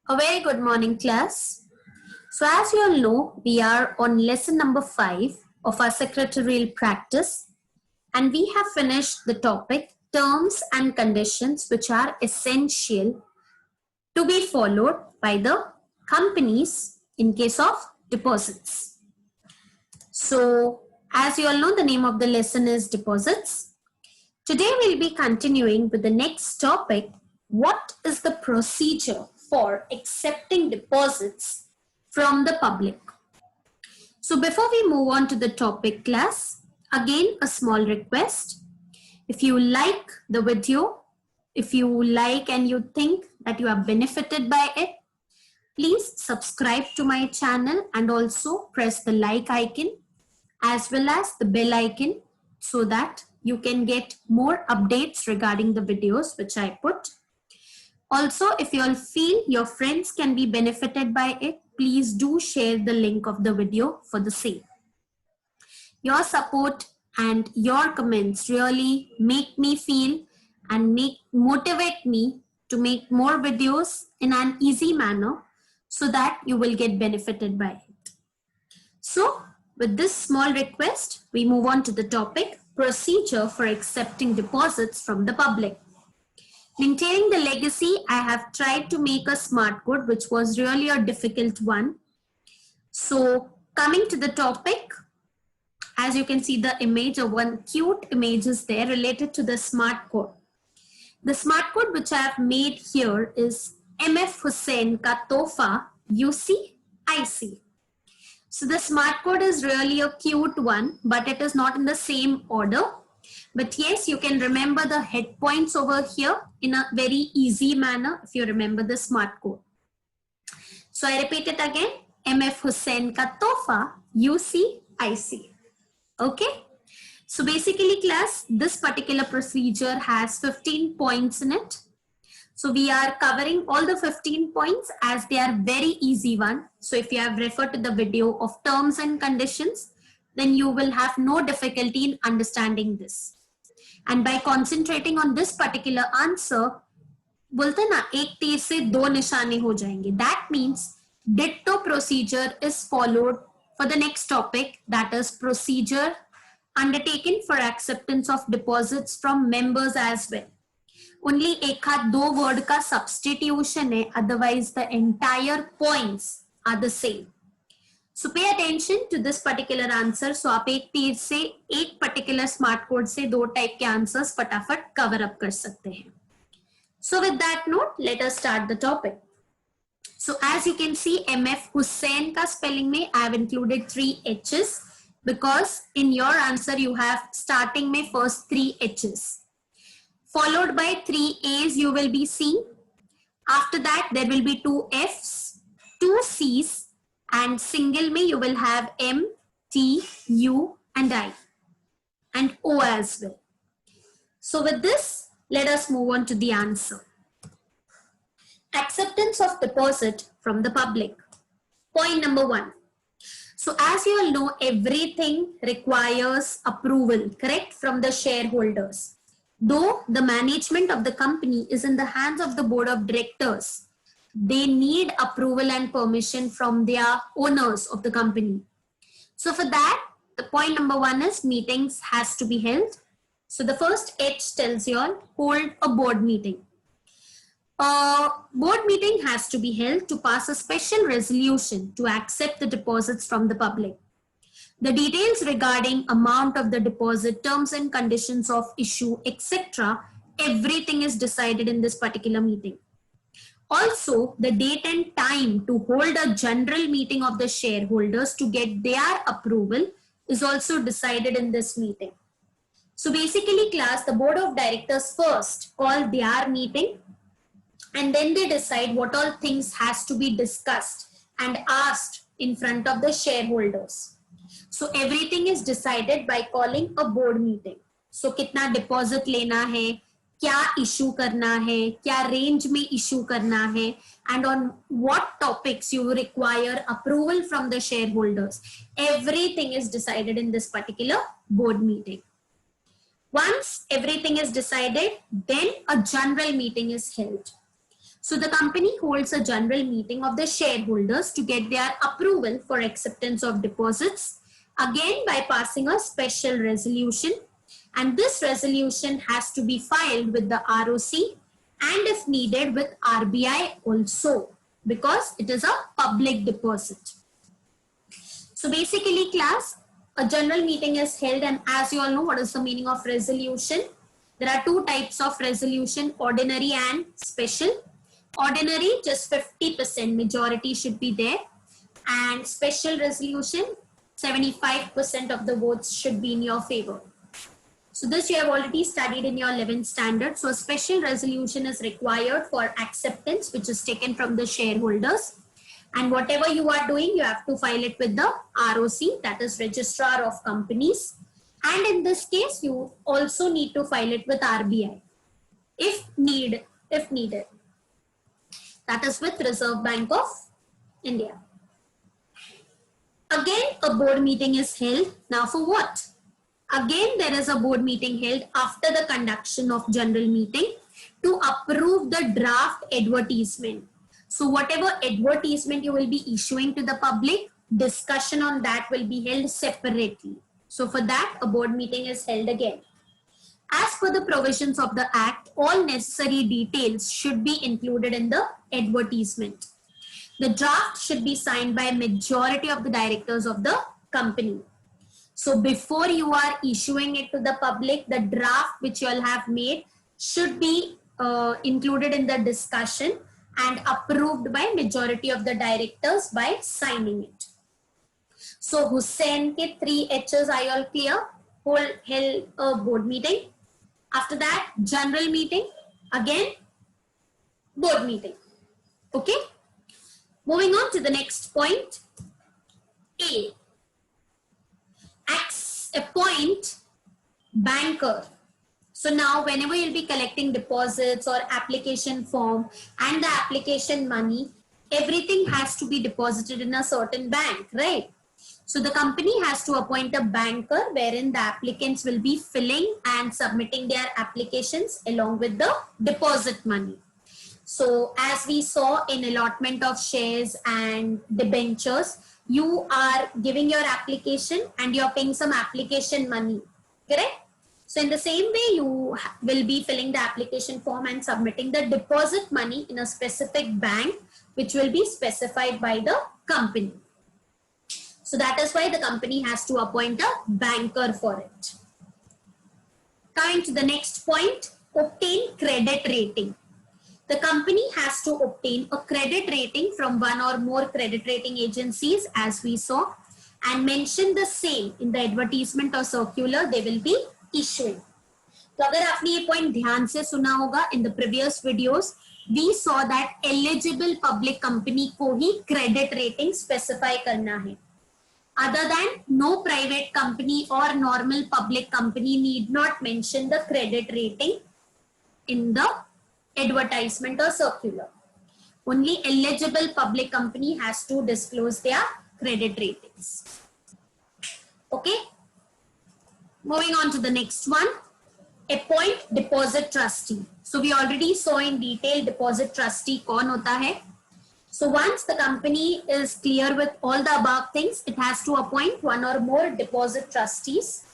A very good morning, class. So, as you all know, we are on lesson number 5 of our secretarial practice, and we have finished the topic terms and conditions which are essential to be followed by the companies in case of deposits. So, as you all know, the name of the lesson is deposits. Today, we'll be continuing with the next topic. What is the procedure for accepting deposits from the public? So before we move on to the topic, class, again a small request. If you like the video, if you like and you think that you are benefited by it, please subscribe to my channel and also press the like icon as well as the bell icon so that you can get more updates regarding the videos which I put. Also, if you all feel your friends can be benefited by it, please do share the link of the video for the same. Your support and your comments really make me feel and motivate me to make more videos in an easy manner so that you will get benefited by it. So, with this small request, we move on to the topic, procedure for accepting deposits from the public. Maintaining the legacy, I have tried to make a smart code, which was really a difficult one. So coming to the topic, as you can see the image of one cute image is there related to the smart code. The smart code which I have made here is MF Hussain ka tohfa UCIC. So the smart code is really a cute one, but it is not in the same order. But yes, you can remember the head points over here in a very easy manner if you remember the smart code. So I repeat it again, MF Hussain ka tohfa UCIC. Okay. So basically class, this particular procedure has 15 points in it. So we are covering all the 15 points as they are very easy one. So if you have referred to the video of terms and conditions, then you will have no difficulty in understanding this. And by concentrating on this particular answer, बोलते ना एक तीर से दो निशाने हो जाएंगे. That means ditto procedure is followed for the next topic, that is procedure undertaken for acceptance of deposits from members as well. Only एक हाथ दो word का substitution है, otherwise the entire points are the same. So pay attention to this particular answer. So आप एक तीर से एक particular smart code से दो type के answers फटाफट cover up कर सकते हैं. So with that note, let us start the topic. So as you can see, MF Hussain का spelling में I have included 3 H's because in your answer you have starting में first 3 H's. Followed by 3 A's you will be seeing. After that there will be 2 F's, 2 C's and single में you will have M, T, U and I and O as well. So with this, let us move on to the answer. Acceptance of deposit from the public. Point number 1. So as you all know, everything requires approval, correct, from the shareholders. Though the management of the company is in the hands of the board of directors, they need approval and permission from their owners of the company. So for that, the point number 1 is meetings has to be held. So the first H tells you all, hold a board meeting. A board meeting has to be held to pass a special resolution to accept the deposits from the public. The details regarding amount of the deposit, terms and conditions of issue, etc., everything is decided in this particular meeting. Also, the date and time to hold a general meeting of the shareholders to get their approval is also decided in this meeting. So basically class, the board of directors first call their meeting and then they decide what all things has to be discussed and asked in front of the shareholders. So everything is decided by calling a board meeting. So कितना deposit लेना है, क्या issue करना है, क्या range में issue करना है, and on what topics you require approval from the shareholders. Everything is decided in this particular board meeting. Once everything is decided, then a general meeting is held. So the company holds a general meeting of the shareholders to get their approval for acceptance of deposits, again by passing a special resolution, and this resolution has to be filed with the ROC and if needed with RBI also, because it is a public deposit. So basically class, a general meeting is held, and as you all know, what is the meaning of resolution? There are two types of resolution, ordinary and special. Ordinary, just 50% majority should be there, and special resolution, 75% of the votes should be in your favor. So this you have already studied in your 11th standard. So a special resolution is required for acceptance, which is taken from the shareholders. And whatever you are doing, you have to file it with the ROC, that is Registrar of Companies. And in this case, you also need to file it with RBI if needed. That is with Reserve Bank of India. Again, a board meeting is held. Now for what? Again, there is a board meeting held after the conduction of general meeting to approve the draft advertisement. So whatever advertisement you will be issuing to the public, discussion on that will be held separately. So for that, a board meeting is held again. As per the provisions of the Act, all necessary details should be included in the advertisement. The draft should be signed by a majority of the directors of the company. So before you are issuing it to the public, the draft which you all have made should be included in the discussion and approved by majority of the directors by signing it. So Hussain ke 3 H's are all clear? Held a board meeting. After that, general meeting. Again, board meeting. Okay. Moving on to the next point. A. Appoint banker. So now whenever you'll be collecting deposits or application form and the application money, everything has to be deposited in a certain bank, right? So the company has to appoint a banker wherein the applicants will be filling and submitting their applications along with the deposit money. So as we saw in allotment of shares and debentures, you are giving your application and you're paying some application money, correct? So in the same way, you will be filling the application form and submitting the deposit money in a specific bank, which will be specified by the company. So that is why the company has to appoint a banker for it. Coming to the next point, obtain credit rating. The company has to obtain a credit rating from one or more credit rating agencies, as we saw, and mention the same in the advertisement or circular they will be issuing. तो अगर आपने ये point ध्यान से सुना होगा, in the previous videos we saw that eligible public company को ही credit rating specify करना है. Other than no private company or normal public company need not mention the credit rating in the advertisement or circular. Only eligible public company has to disclose their credit ratings. Okay. Moving on to the next one. Appoint deposit trustee. So we already saw in detail deposit trustee कौन होता है. So once the company is clear with all the above things, it has to appoint one or more deposit trustees.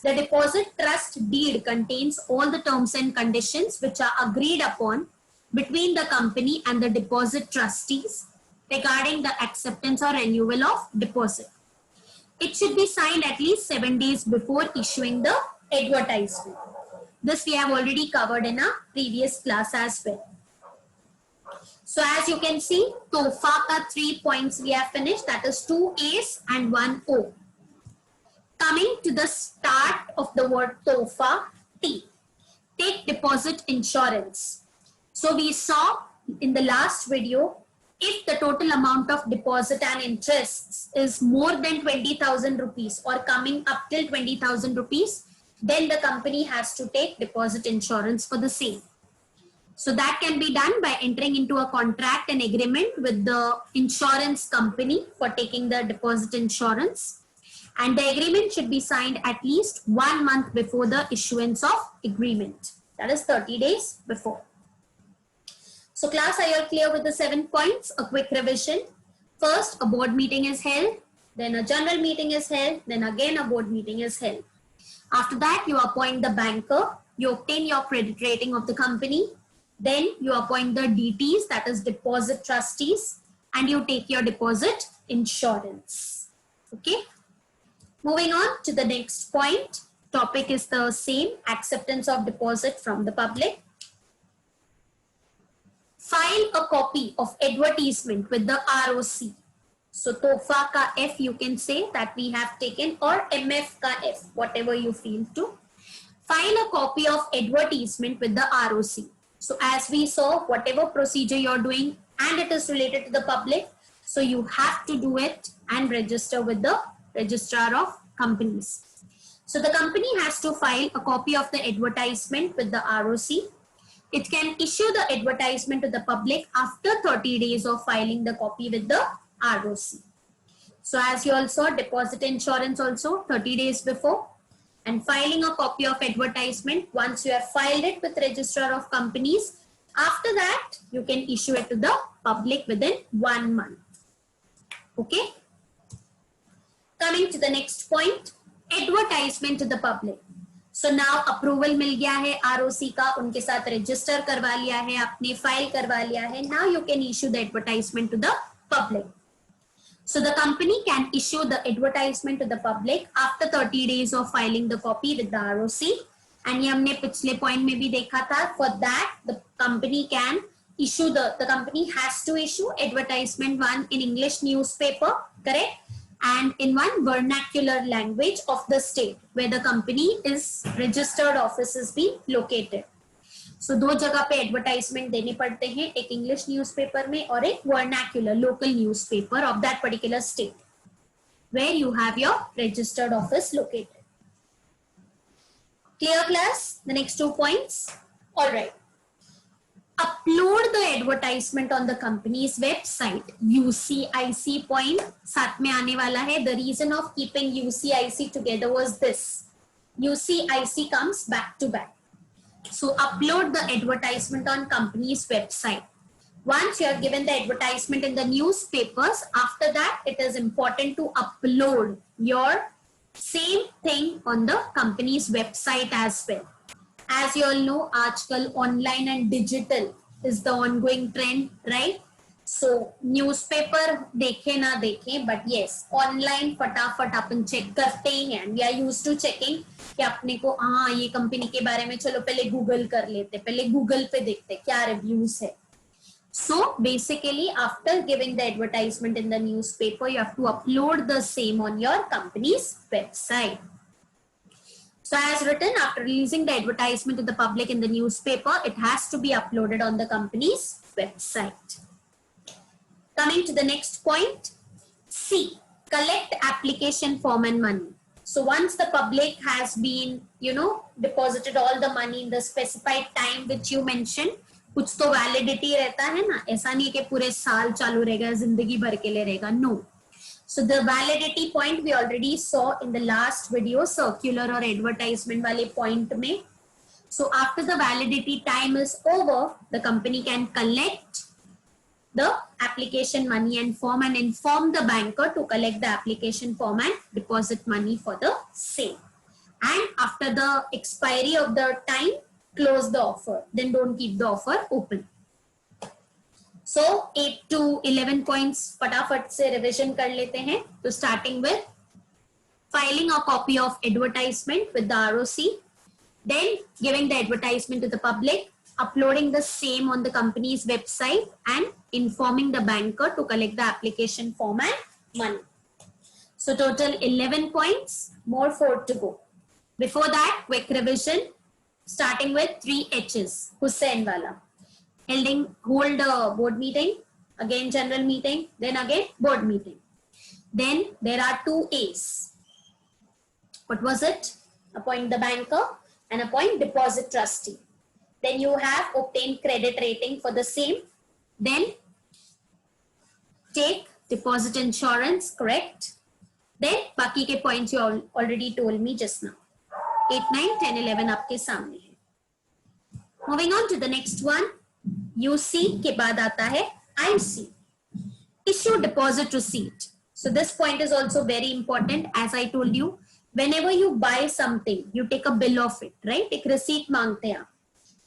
The deposit trust deed contains all the terms and conditions which are agreed upon between the company and the deposit trustees regarding the acceptance or renewal of deposit. It should be signed at least 7 days before issuing the advertisement. This we have already covered in a previous class as well. So as you can see, TOFA ka 3 points we have finished, that is 2 A's and 1 O. Coming to the start of the word TOFA, T. Take deposit insurance. So we saw in the last video, if the total amount of deposit and interests is more than 20,000 rupees or coming up till 20,000 rupees, then the company has to take deposit insurance for the same. So that can be done by entering into a contract and agreement with the insurance company for taking the deposit insurance. And the agreement should be signed at least 1 month before the issuance of agreement. That is 30 days before. So class, are you all clear with the 7 points? A quick revision. First, a board meeting is held, then a general meeting is held, then again a board meeting is held. After that, you appoint the banker, you obtain your credit rating of the company, then you appoint the DTs, that is deposit trustees, and you take your deposit insurance. Okay. Moving on to the next point. Topic is the same, acceptance of deposit from the public. File a copy of advertisement with the ROC. So TOFA ka F you can say that we have taken, or MF ka F, whatever you feel to. File a copy of advertisement with the ROC. So as we saw, whatever procedure you're doing and it is related to the public, so you have to do it and register with the registrar of companies. So the company has to file a copy of the advertisement with the ROC. It can issue the advertisement to the public after 30 days of filing the copy with the ROC. So as you all saw, deposit insurance also 30 days before, and filing a copy of advertisement once you have filed it with registrar of companies. After that, you can issue it to the public within 1 month. Okay. Coming to the next point, advertisement to the public. So now approval मिल गया है ROC का, उनके साथ register करवा लिया है, आपने file करवा लिया है. Now you can issue the advertisement to the public. So the company can issue the advertisement to the public after 30 days of filing the copy with the ROC. And ये हमने पिछले point में भी देखा था. For that, the company can issue the company has to issue advertisement, one in English newspaper, correct? And in one vernacular language of the state where the company is registered office is being located. So दो जगह पे advertisement देने पड़ते हैं, एक English newspaper में और एक vernacular local newspaper of that particular state where you have your registered office located. Clear class? The next 2 points. All right. Upload the advertisement on the company's website. UCIC point साथ में आने वाला है. The reason of keeping UCIC together was this. UCIC comes back to back. So upload the advertisement on company's website. Once you have given the advertisement in the newspapers, after that it is important to upload your same thing on the company's website as well. As you all know, आजकल online and digital is the ongoing trend, right? So newspaper देखे ना देखे, but yes, online फटाफट अपन check करते ही हैं. We are used to checking कि अपने को हाँ ये कंपनी के बारे में चलो पहले गूगल कर लेते, पहले गूगल पे देखते क्या रिव्यूज है. So basically, after giving the advertisement in the newspaper, you have to upload the same on your company's website. So as written, after releasing the advertisement to the public in the newspaper, it has to be uploaded on the company's website. Coming to the next point, C, collect application form and money. So once the public has been, deposited all the money in the specified time which you mentioned, कुछ तो validity रहता है ना, ऐसा नहीं कि पूरे साल चालू रहेगा, जिंदगी भर के लिए रहेगा. No. So the validity point we already saw in the last video, circular or advertisement वाले point में. So after the validity time is over, the company can collect the application money and form and inform the banker to collect the application form and deposit money for the same. And after the expiry of the time, close the offer. Then don't keep the offer open. So 8 to 11 points फटाफट से revision कर लेते हैं. So starting with filing a copy of advertisement with the ROC, then giving the advertisement to the public, uploading the same on the company's website and informing the banker to collect the application form and money. So total 11 points, more 4 to go. Before that, quick revision, starting with 3 H's, Hussain wala. Hold a board meeting, again general meeting, then again board meeting. Then there are 2 A's. What was it? Appoint the banker and appoint deposit trustee. Then you have obtained credit rating for the same. Then take deposit insurance, correct? Then बाकी के points you already told me just now. 8, 9, 10, 11 आपके सामने है. Moving on to the next one. UC के बाद आता है IC, issue deposit receipt. So this point is also very important. As I told you, whenever you buy something, you take a bill of it, right? एक receipt मांगते हैं आप.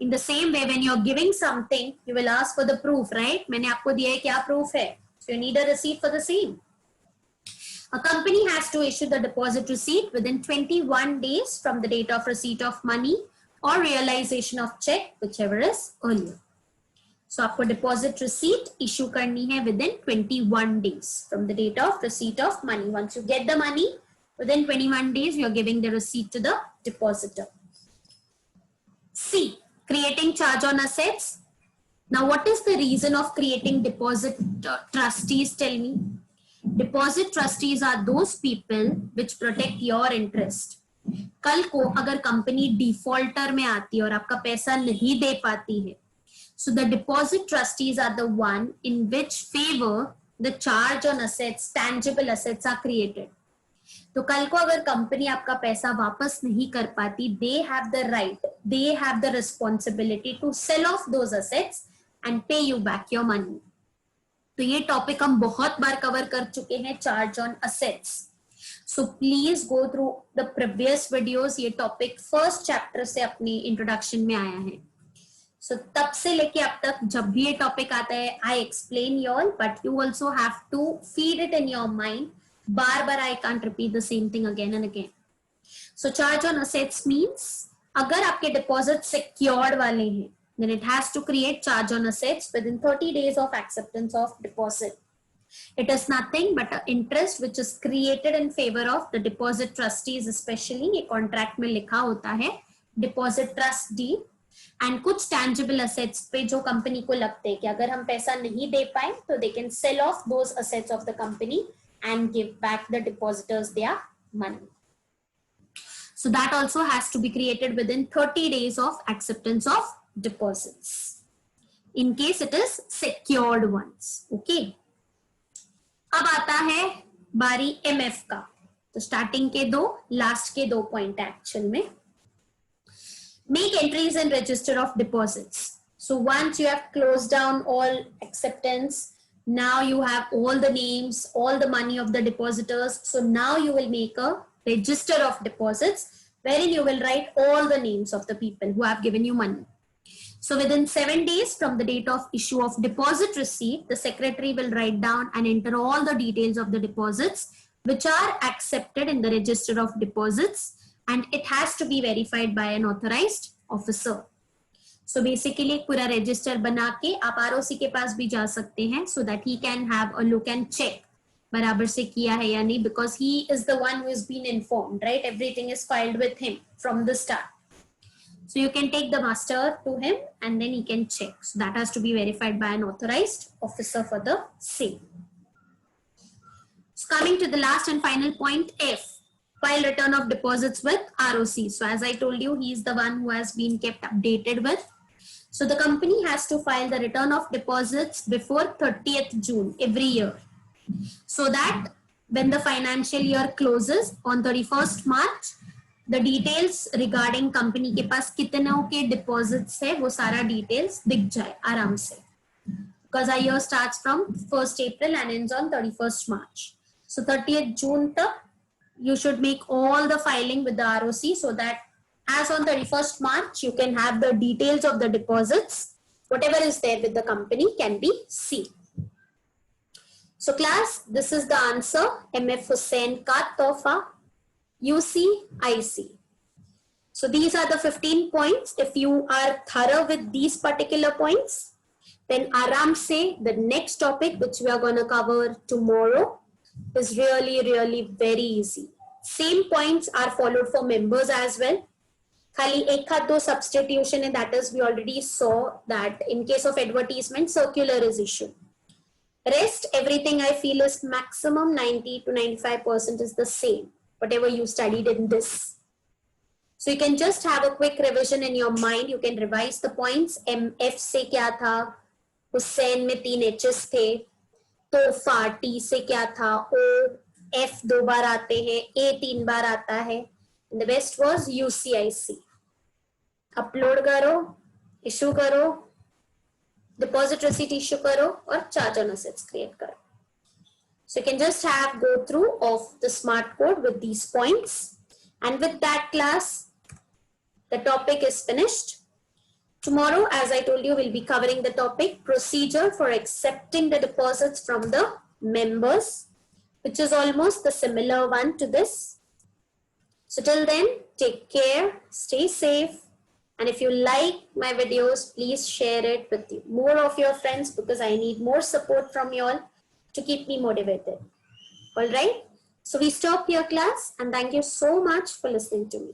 In the same way, when you're giving something, you will ask for the proof, right? मैंने आपको दिया है, क्या proof है? So you need a receipt for the same. A company has to issue the deposit receipt within 21 days from the date of receipt of money or realization of check, whichever is earlier. So आपको deposit receipt issue करनी है within 21 days from the date of receipt of money. Once you get the money, within 21 days, you're giving the receipt to the depositor. C, creating charge on assets. Now, what is the reason of creating deposit trustees? Tell me. Deposit trustees are those people which protect your interest. कल को अगर company defaulter में आती है और आपका पैसा नहीं दे पाती है, so the deposit trustees are the one in which favor the charge on assets, tangible assets are created. तो कल को अगर कंपनी आपका पैसा वापस नहीं कर पाती, they have the right, they have the responsibility to sell off those assets and pay you back your money. तो ये टॉपिक हम बहुत बार कवर कर चुके हैं, charge on assets. So please go through the previous videos. ये topic first chapter से अपनी इंट्रोडक्शन में आया है. सो तब से लेके अब तक जब भी ये टॉपिक आता है, I explain you all, but you also have to feed it in your mind. बार बार I can't repeat the same thing again and again. So charge on assets means अगर आपके डिपॉजिट सिक्योर्ड वाले हैं, then it has to create charge on assets within 30 days of acceptance of deposit. It is nothing but an interest which is created in favor of the deposit trustees, especially ये contract में लिखा होता है deposit trust deed, and कुछ tangible assets पे जो company को लगते हैं कि अगर हम पैसा नहीं दे पाए तो they can sell off those assets of the company and give back the depositors their money. So that also has to be created within 30 days of acceptance of deposits, in case it is secured ones. Okay. अब आता है बारी MF का. तो starting के दो, last के दो पॉइंट एक्चुअल में. Make entries in register of deposits. So once you have closed down all acceptance, now you have all the names, all the money of the depositors. So now you will make a register of deposits wherein you will write all the names of the people who have given you money. So within 7 days from the date of issue of deposit receipt, the secretary will write down and enter all the details of the deposits which are accepted in the register of deposits, and it has to be verified by an authorized officer. So basically पूरा register बना के आप ROC के पास भी जा सकते हैं so that he can have a look and check बराबर से किया है या नहीं, because he is the one who has been informed, right? Everything is filed with him from the start. So you can take the master to him and then he can check. So that has to be verified by an authorized officer for the same. So coming to the last and final point, F, file return of deposits with ROC. So as I told you, he is the one who has been kept updated with. So the company has to file the return of deposits before 30th June every year, so that when the financial year closes on 31st March, the details regarding company के पास कितनों के deposits है वो सारा details दिख जाए आराम से, because our year starts from 1st April and ends on 31st March. So 30th June तक you should make all the filing with the ROC so that as on 31st March you can have the details of the deposits, whatever is there with the company can be seen. So class, this is the answer. MF Hussain ka tohfa, UC, IC. So these are the 15 points. If you are thorough with these particular points, then aram se the next topic which we are going to cover tomorrow is really very easy. Same points are followed for members as well. Khali ek aad do substitution, and that is we already saw that in case of advertisement, circular is issued. Rest everything I feel is maximum 90 to 95% is the same, whatever you studied in this. So you can just have a quick revision in your mind. You can revise the points. MF से क्या था, हुसैन में 3 H's थे, तोहफा T से क्या था, O, F 2 बार आते हैं, A 3 बार आता है, and the best was UCIC. Upload करो, इशू करो, deposit receipt issue करो और chart on assets create करो. So you can just have go through of the smart code with these points, and with that class the topic is finished. Tomorrow, as I told you, we'll be covering the topic procedure for accepting the deposits from the members, which is almost the similar one to this. So till then, take care, stay safe, and if you like my videos, please share it with more of your friends, because I need more support from you all to keep me motivated. All right. So we stop here, class, and thank you so much for listening to me.